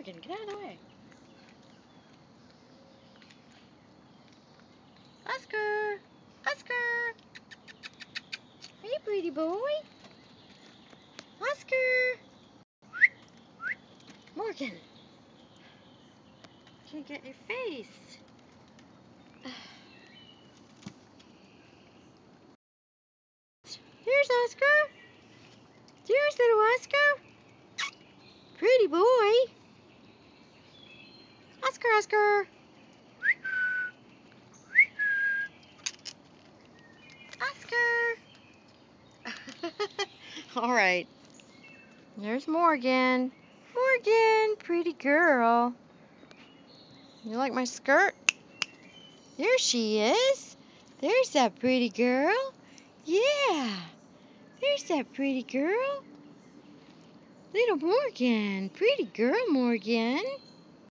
Morgan, get out of the way. Oscar! Oscar! Hey, pretty boy. Oscar! Morgan! Can't get your face. Here's Oscar. There's little Oscar. Pretty boy. Oscar, Oscar. Oscar. All right. There's Morgan. Morgan, pretty girl. You like my skirt? There she is. There's that pretty girl. Yeah. There's that pretty girl. Little Morgan. Pretty girl, Morgan.